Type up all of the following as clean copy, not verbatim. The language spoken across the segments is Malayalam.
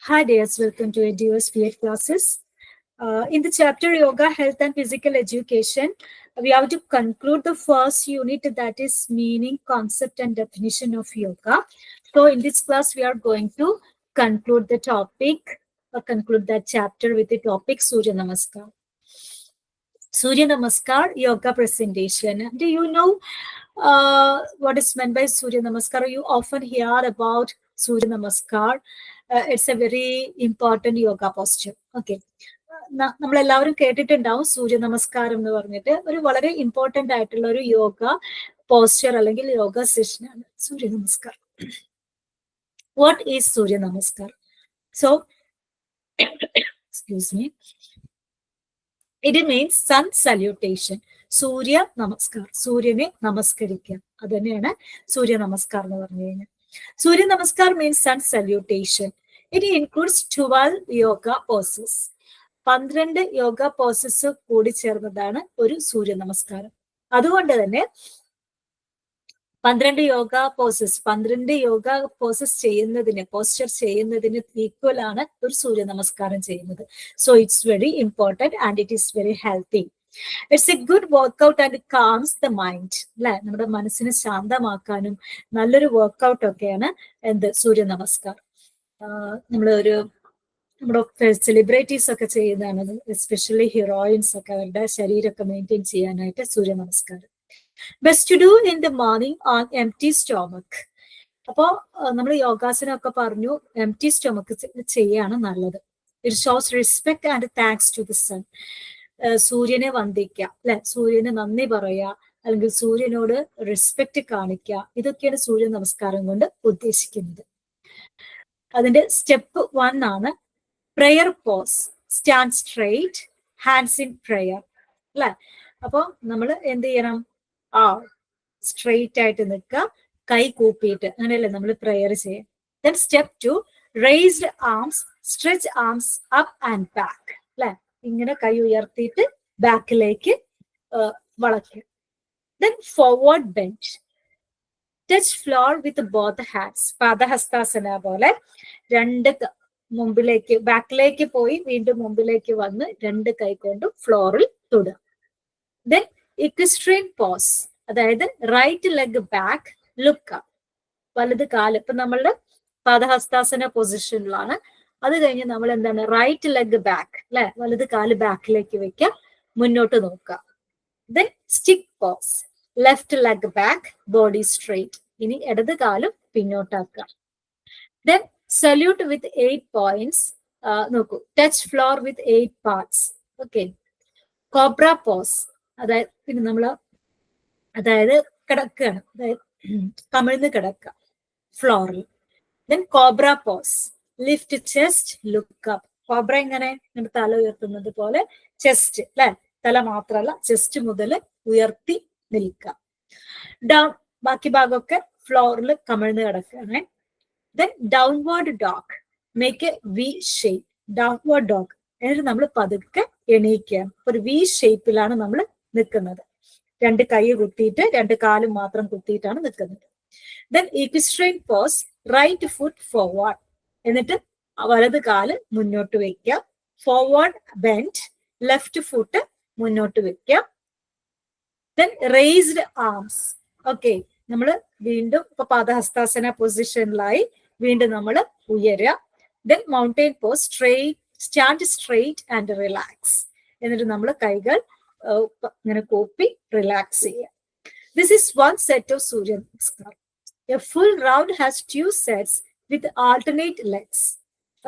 Hi dears, welcome to EduS P8 classes. In the chapter Yoga, Health and Physical Education, we have to conclude the first unit, that is meaning, concept and definition of yoga. So in this class, we are going to conclude the topic, conclude that chapter with the topic Surya Namaskar. Surya Namaskar Yoga presentation. Do you know what is meant by Surya Namaskar? You often hear about Surya Namaskar. It's a very important yoga posture. Okay. നമ്മളെല്ലാവരും കേട്ടിട്ടുണ്ടാവും സൂര്യ നമസ്കാരം എന്ന് പറഞ്ഞിട്ട് ഒരു വളരെ ഇമ്പോർട്ടന്റ് ആയിട്ടുള്ള ഒരു യോഗ പോസ്ചർ അല്ലെങ്കിൽ യോഗ സെഷനാണ് സൂര്യ നമസ്കാരം. What is Surya Namaskar? So excuse me, it means sun salutation. Surya Namaskar, സൂര്യനെ നമസ്കരിക്കുക, അത് തന്നെയാണ് സൂര്യ നമസ്കാർ എന്ന് പറഞ്ഞു കഴിഞ്ഞാൽ. Surya Namaskar means sun salutation. It includes 12 yoga poses. 12 yoga poses കൂടി ചേർന്നതാണ് ഒരു സൂര്യ നമസ്കാരം. അതുകൊണ്ട് തന്നെ 12 യോഗ പോസസ് ചെയ്യുന്നതിന്, പോസ്ചർ ചെയ്യുന്നതിന് ഈക്വൽ ആണ് ഒരു സൂര്യ നമസ്കാരം ചെയ്യുന്നത്. So it's very important and it is very healthy. It's a good workout and calms the mind. അല്ലെ, നമ്മുടെ മനസ്സിനെ ശാന്തമാക്കാനും നല്ലൊരു വർക്ക്ഔട്ട് ഒക്കെയാണ് എന്ത് സൂര്യ നമസ്കാരം. നമ്മുടെ സെലിബ്രിറ്റീസ് ഒക്കെ ചെയ്യുന്നതാണ്, എസ്പെഷ്യലി ഹീറോയിൻസ് ഒക്കെ അവരുടെ ശരീരമൊക്കെ മെയിൻറ്റെയിൻ ചെയ്യാനായിട്ട് Surya Namaskar. Best to do in the morning on empty stomach. അപ്പോൾ നമ്മൾ യോഗാസനം ഒക്കെ പറഞ്ഞു, എംപ്റ്റി സ്റ്റൊമക്ക് ചെയ്യാണ് നല്ലത്. It shows respect and thanks to the sun. സൂര്യനെ വന്ദിക്കുക, അല്ലെ, സൂര്യന് നന്ദി പറയുക, അല്ലെങ്കിൽ സൂര്യനോട് റെസ്പെക്ട് കാണിക്കുക, ഇതൊക്കെയാണ് സൂര്യ നമസ്കാരം കൊണ്ട് ഉദ്ദേശിക്കുന്നത്. അതിന്റെ സ്റ്റെപ്പ് 1 ആണ് prayer pose. Stand straight, hands in prayer. അല്ലെ, അപ്പൊ നമ്മൾ എന്ത് ചെയ്യണം? സ്ട്രെയിറ്റ് ആയിട്ട് നിൽക്കുക, കൈ കൂപ്പിയിട്ട്, അങ്ങനെയല്ലേ നമ്മൾ പ്രയർ ചെയ്യാം. Then step 2, raised arms, stretch arms up and back. അല്ലെ, ഇങ്ങനെ കൈ ഉയർത്തിയിട്ട് ബാക്കിലേക്ക് വളയ്ക്കുക. Then forward bend, touch floor with both hands. Padahastasana പോലെ രണ്ട് മുമ്പിലേക്ക്, ബാക്കിലേക്ക് പോയി വീണ്ടും മുമ്പിലേക്ക് വന്ന് 2 കൈ കൊണ്ടും ഫ്ലോറിൽ തൊടുക. ദെൻ ഇക്വിസ്ട്രിയൻ പോസ്, അതായത് right leg back, look up. വലത് കാല്, ഇപ്പൊ നമ്മളുടെ പാദഹസ്താസന പൊസിഷനിലാണ്. അത് കഴിഞ്ഞ് നമ്മൾ എന്താണ്, റൈറ്റ് ലെഗ് ബാക്ക്, അല്ലെ, വലത് കാല് ബാക്കിലേക്ക് വെക്കുക, മുന്നോട്ട് നോക്കുക. Then stick pose, left leg back, body straight. ഇനി ഇടത് കാലും പിന്നോട്ടാക്കുക. Then salute with 8 points. നോക്കൂ, touch floor with 8 parts. Okay. Cobra pose, അതായത് പിന്നെ നമ്മള് കിടക്കുകയാണ്, അതായത് കമിഴ്ന്ന് കിടക്കുക ഫ്ലോറിൽ. Then cobra pose, lift chest, look up. Cobra ഇങ്ങനെ തല ഉയർത്തുന്നത് പോലെ ചെസ്റ്റ്, അല്ലെ, തല മാത്രമല്ല ചെസ്റ്റ് മുതൽ ഉയർത്തി നിൽക്കുക. ഡൗൺ, ബാക്കി ഭാഗമൊക്കെ ഫ്ലോറിൽ കമിഴ്ന്ന് കിടക്കുകയാണ്. Then downward dog, make a V shape. Downward dog, എന്നിട്ട് നമ്മൾ പതുക്കെ എണീക്കുക. ഒരു വി ഷേപ്പിലാണ് നമ്മൾ നിൽക്കുന്നത്. 2 കൈ കുത്തിയിട്ട് 2 കാലും മാത്രം കുത്തിയിട്ടാണ് നിൽക്കുന്നത്. Then equestrian pose, right foot forward, എന്നിട്ട് വലത് കാല് മുന്നോട്ട് വെക്കുക. ഫോർവേഡ് ബെൻഡ്, ലെഫ്റ്റ് ഫുട്ട് മുന്നോട്ട് വെക്കുക. Then raised arms. ഓക്കെ, നമ്മൾ വീണ്ടും ഇപ്പൊ പാദഹസ്താസന പൊസിഷനിലായി, വീണ്ടും നമ്മൾ ഉയരുക. Then mountain pose, stand straight and relax. എന്നിട്ട് നമ്മൾ കൈകൾ ഇങ്ങനെ കൂപ്പി റിലാക്സ് ചെയ്യുക. This is 1 set of Surya Namaskar. A full round has 2 sets with alternate legs.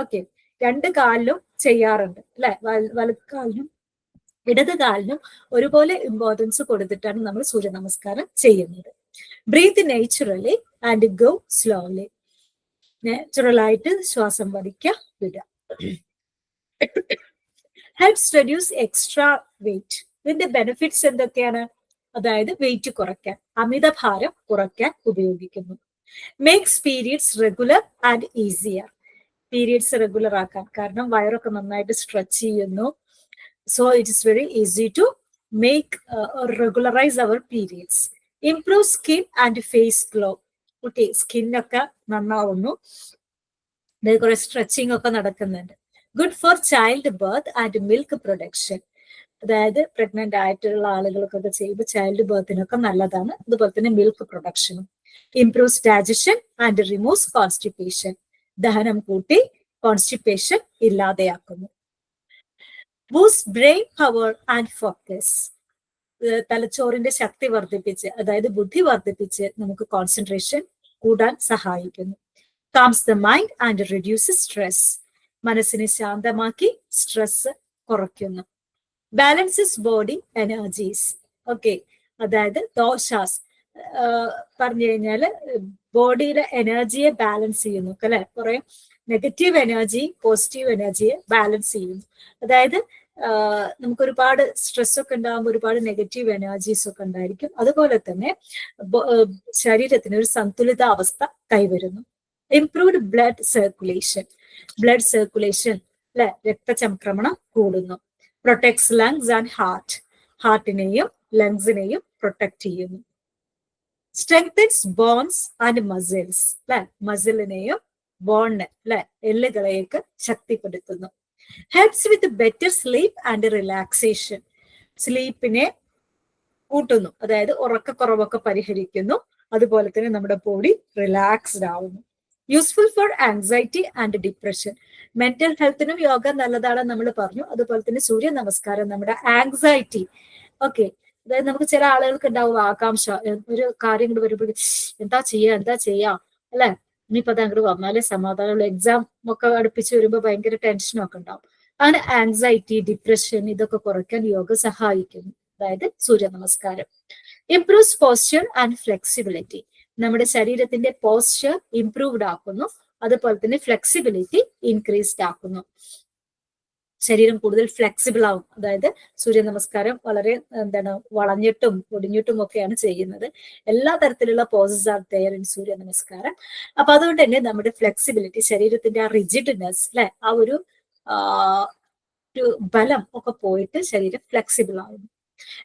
Okay, 2 കാലിലും ചെയ്യാറുണ്ട്, അല്ലെ, വലത് കാലിനും ഇടത് കാലിനും ഒരുപോലെ ഇമ്പോർട്ടൻസ് കൊടുത്തിട്ടാണ് നമ്മൾ സൂര്യ നമസ്കാരം ചെയ്യുന്നത്. Breathe naturally and go slowly. നാച്ചുറലായിട്ട് ശ്വാസം വലിക്കുക, വിടുക. Helps reduce extra weight. ഇതിന്റെ ബെനിഫിറ്റ്സ് എന്തൊക്കെയാണ്? അതായത് വെയിറ്റ് കുറയ്ക്കാൻ, അമിതഭാരം കുറയ്ക്കാൻ ഉപയോഗിക്കുന്നു. Makes periods regular and easier. Periods regular ആക്കാൻ, കാരണം വയറൊക്കെ നന്നായിട്ട് സ്ട്രെച്ച് ചെയ്യുന്നു. So it is very easy to make or regularize our periods. Improve skin and face glow. Okay, skin ഒക്കെ നന്നാവുന്നു. കുറെ സ്ട്രെച്ചിങ് ഒക്കെ നടക്കുന്നുണ്ട്. Good for child birth and milk production. അതായത് പ്രഗ്നന്റ് ആയിട്ടുള്ള ആളുകൾക്കൊക്കെ ചെയ്യുമ്പോൾ ചൈൽഡ് ബർത്തിനൊക്കെ നല്ലതാണ്. അതുപോലെ തന്നെ മിൽക്ക് പ്രൊഡക്ഷനും. Improves digestion and removes constipation. ദഹനം കൂട്ടി കോൺസ്റ്റിപ്പേഷൻ ഇല്ലാതെയാക്കുന്നു. Boost brain power and focus. തലച്ചോറിന്റെ ശക്തി വർദ്ധിപ്പിച്ച്, അതായത് ബുദ്ധി വർദ്ധിപ്പിച്ച് നമുക്ക് കോൺസെൻട്രേഷൻ കൂടാൻ സഹായിക്കുന്നു. Comes the mind and reduces stress. മനസ്സിനെ ശാന്തമാക്കി സ്ട്രെസ് കുറയ്ക്കുന്നു. Balances body energies. ഓക്കെ, അതായത് ദോഷാസ് പറഞ്ഞു കഴിഞ്ഞാല് ബോഡിയുടെ എനർജിയെ ബാലൻസ് ചെയ്യുന്നു അല്ലെ. കുറെ നെഗറ്റീവ് എനർജി പോസിറ്റീവ് എനർജിയെ ബാലൻസ് ചെയ്യുന്നു. അതായത് നമുക്ക് ഒരുപാട് സ്ട്രെസ് ഒക്കെ ഉണ്ടാകുമ്പോൾ ഒരുപാട് നെഗറ്റീവ് എനർജീസ് ഒക്കെ ഉണ്ടായിരിക്കും. അതുപോലെ തന്നെ ശരീരത്തിന് ഒരു സന്തുലിതാവസ്ഥ കൈവരുന്നു. Improved blood circulation. Blood circulation അല്ലെ, രക്തചംക്രമണം കൂടുന്നു. Protects lungs and heart. ഹാർട്ടിനെയും ലങ്സിനെയും പ്രൊട്ടക്ട് ചെയ്യുന്നു. സ്ട്രെങ്തൻസ് ബോൺസ് ആൻഡ് മസിൽസ് അല്ലെ, മസിലിനെയും ബോണിനെ അല്ലെ, എല്ലുകളെയൊക്കെ ശക്തിപ്പെടുത്തുന്നു. Helps with better sleep and relaxation. സ്ലീപ്പിനെ കൂട്ടുന്നു, അതായത് ഉറക്കക്കുറവൊക്കെ പരിഹരിക്കുന്നു. അതുപോലെ തന്നെ നമ്മുടെ ബോഡി റിലാക്സ്ഡ് ആവുന്നു. Useful for anxiety and depression. Mental ഹെൽത്തിനും യോഗ നല്ലതാണ് നമ്മൾ പറഞ്ഞു. അതുപോലെ തന്നെ സൂര്യ നമസ്കാരം നമ്മുടെ ആൻസൈറ്റി, ഓക്കെ, അതായത് നമുക്ക് ചില ആളുകൾക്ക് ഉണ്ടാവും ആകാംക്ഷ, ഒരു കാര്യം കൂടെ വരുമ്പോൾ എന്താ ചെയ്യാ അല്ലെ, ഇനിയിപ്പോ അത് അങ്ങോട്ട് വന്നാലേ സമാധാനമുള്ള, എക്സാം ഒക്കെ അടുപ്പിച്ച് വരുമ്പോൾ ഭയങ്കര ടെൻഷനും ഒക്കെ ഉണ്ടാവും. അങ്ങനെ ആൻസൈറ്റി ഡിപ്രഷൻ ഇതൊക്കെ കുറയ്ക്കാൻ യോഗ സഹായിക്കുന്നു, അതായത് സൂര്യ നമസ്കാരം. Improves posture and flexibility. നമ്മുടെ ശരീരത്തിന്റെ പോസ്ചർ ഇംപ്രൂവ്ഡ് ആക്കുന്നു. അതുപോലെ തന്നെ ഫ്ലെക്സിബിലിറ്റി ഇൻക്രീസ്ഡ് ആക്കുന്നു. ശരീരം കൂടുതൽ ഫ്ലെക്സിബിൾ ആവും. അതായത് സൂര്യ നമസ്കാരം വളരെ വളഞ്ഞിട്ടും ഒടിഞ്ഞിട്ടും ഒക്കെയാണ് ചെയ്യുന്നത്. എല്ലാ തരത്തിലുള്ള പോസസ് ആർ ദെയർ ഇൻ സൂര്യ നമസ്കാരം. അപ്പൊ അതുകൊണ്ട് തന്നെ നമ്മുടെ ഫ്ലെക്സിബിലിറ്റി, ശരീരത്തിന്റെ ആ റിജിഡ്നെസ് അല്ലെ, ആ ഒരു ബലം ഒക്കെ പോയിട്ട് ശരീരം ഫ്ലെക്സിബിൾ ആവുന്നു.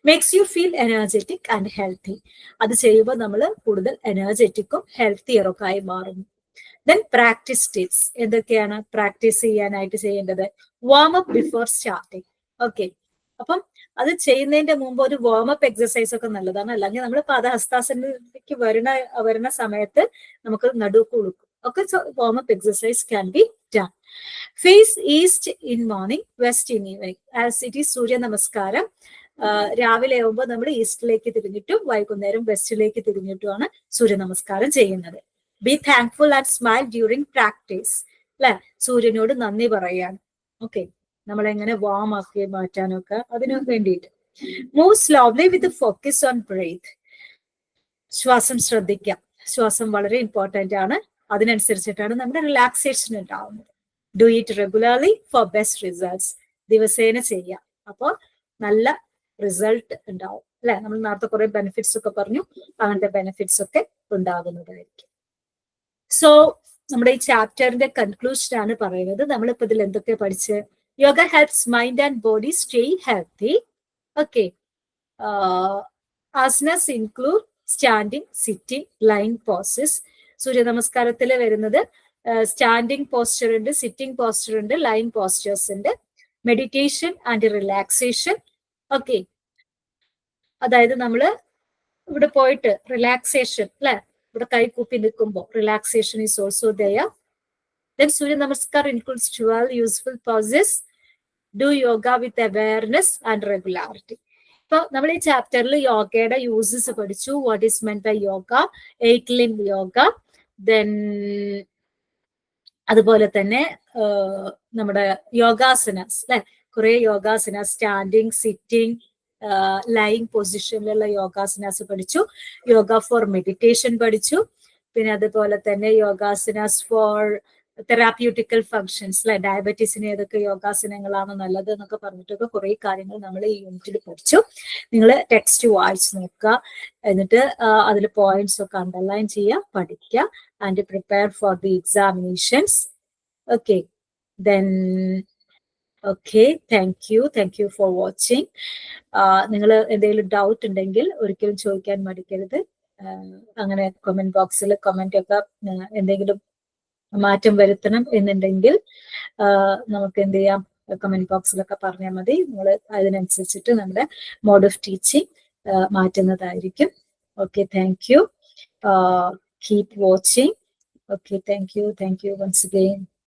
Makes you feel energetic and healthy. അത് ചെയ്യുമ്പോൾ നമ്മൾ കൂടുതൽ എനർജറ്റിക്കും ഹെൽത്തിയറും ഒക്കെ ആയി മാറുന്നു. Then practice tips. എന്തൊക്കെയാണ് പ്രാക്ടീസ് ചെയ്യാനായിട്ട് ചെയ്യേണ്ടത്? Warm up before starting. Okay, അപ്പം അത് ചെയ്യുന്നതിന്റെ മുമ്പ് ഒരു വാം അപ്പ് എക്സസൈസ് ഒക്കെ നല്ലതാണ്. അല്ലെങ്കിൽ നമ്മൾ പാദഹസ്താസനത്തിലേക്ക് വരുന്ന സമയത്ത് നമുക്ക് നടുക്ക് ഉളുക്കും ഒക്കെ. Warm up exercise can be done. Face east in morning, west in evening. As it is Surya നമസ്കാരം രാവിലെ ആവുമ്പോൾ നമ്മൾ ഈസ്റ്റിലേക്ക് തിരിഞ്ഞിട്ടും വൈകുന്നേരം വെസ്റ്റിലേക്ക് തിരിഞ്ഞിട്ടുമാണ് സൂര്യ നമസ്കാരം ചെയ്യുന്നത്. Be thankful and smile during practice അല്ലെ, സൂര്യനോട് നന്ദി പറയാൻ. ഓക്കെ, നമ്മളെങ്ങനെ വാം ആക്കി മാറ്റാനൊക്കെ അതിനു വേണ്ടിയിട്ട്. Move slowly with focus on breath. ശ്വാസം ശ്രദ്ധിക്കാം. ശ്വാസം വളരെ ഇമ്പോർട്ടന്റ് ആണ്. അതിനനുസരിച്ചിട്ടാണ് നമ്മുടെ റിലാക്സേഷൻ ഉണ്ടാവുന്നത്. Do it regularly four best results. ദിവസേന ചെയ്യാം, അപ്പോൾ നല്ല റിസൾട്ട് ഉണ്ടാവും അല്ലെ. നമ്മൾ നേരത്തെ കുറെ ബെനിഫിറ്റ്സ് ഒക്കെ പറഞ്ഞു, അങ്ങനത്തെ ബെനിഫിറ്റ്സ് ഒക്കെ ഉണ്ടാകുന്നതായിരിക്കും. സോ നമ്മുടെ ഈ ചാപ്റ്ററിന്റെ കൺക്ലൂഷൻ ആണ് പറയുന്നത്. നമ്മളിപ്പോ ഇതിൽ എന്തൊക്കെ പഠിച്ച്? Yoga helps mind and body stay healthy. Okay, asanas include standing, sitting, lying postures. Surya നമസ്കാരത്തിൽ വരുന്നത് സ്റ്റാൻഡിങ് പോസ്ചർ ഉണ്ട്, സിറ്റിംഗ് പോസ്ചർ ഉണ്ട്, ലൈങ് പോസ്റ്റേഴ്സ് ഉണ്ട്. Meditation and relaxation. ഓക്കെ, അതായത് നമ്മള് ഇവിടെ പോയിട്ട് റിലാക്സേഷൻ അല്ലെ, ഇവിടെ കൈ കൂപ്പി നിൽക്കുമ്പോൾ relaxation is also there. Then Surya Namaskar includes 12 useful poses. Do yoga with awareness and regularity. ഇപ്പൊ നമ്മൾ ഈ ചാപ്റ്ററിൽ യോഗയുടെ യൂസസ് പഠിച്ചു. What is meant by yoga, 8 limb yoga, then അതുപോലെ തന്നെ നമ്മുടെ യോഗാസനാസ് അല്ലെ, കുറെ യോഗാസനാസ്, സ്റ്റാൻഡിങ്, സിറ്റിംഗ്, ലൈങ് പൊസിഷനിലുള്ള യോഗാസനാസ് പഠിച്ചു. യോഗ ഫോർ മെഡിറ്റേഷൻ പഠിച്ചു. പിന്നെ അതുപോലെ തന്നെ യോഗാസനാസ് ഫോർ തെറാപ്യൂട്ടിക്കൽ ഫങ്ഷൻസ് അല്ലെ, ഡയബറ്റീസിന് ഏതൊക്കെ യോഗാസനങ്ങളാണ് നല്ലത് എന്നൊക്കെ പറഞ്ഞിട്ടൊക്കെ കുറെ കാര്യങ്ങൾ നമ്മൾ ഈ യൂണിറ്റിൽ പഠിച്ചു. നിങ്ങൾ ടെക്സ്റ്റ് വായിച്ച് നോക്കുക, എന്നിട്ട് അതിൽ പോയിന്റ്സ് ഒക്കെ അണ്ടർലൈൻ ചെയ്യുക, പഠിക്കുക, and prepare for the examinations. Okay, then okay, thank you for watching. നിങ്ങൾ എന്തെങ്കിലും ഡൗട്ട് ഉണ്ടെങ്കിൽ ഒരിക്കലും ചോദിക്കാൻ മടിക്കരുത്. അങ്ങനെ കമന്റ് ബോക്സിൽ കമന്റ് ഒക്കെ എന്തെങ്കിലും മാറ്റം വരുത്തണം എന്നുണ്ടെങ്കിൽ നമുക്ക് എന്ത് ചെയ്യാം, കമന്റ് ബോക്സിലൊക്കെ പറഞ്ഞാൽ മതി. നമ്മൾ അതിനനുസരിച്ചിട്ട് നമ്മുടെ മോഡ് ഓഫ് ടീച്ചിങ് മാറ്റുന്നതായിരിക്കും. Okay, thank you. Keep watching. Okay, thank you once again.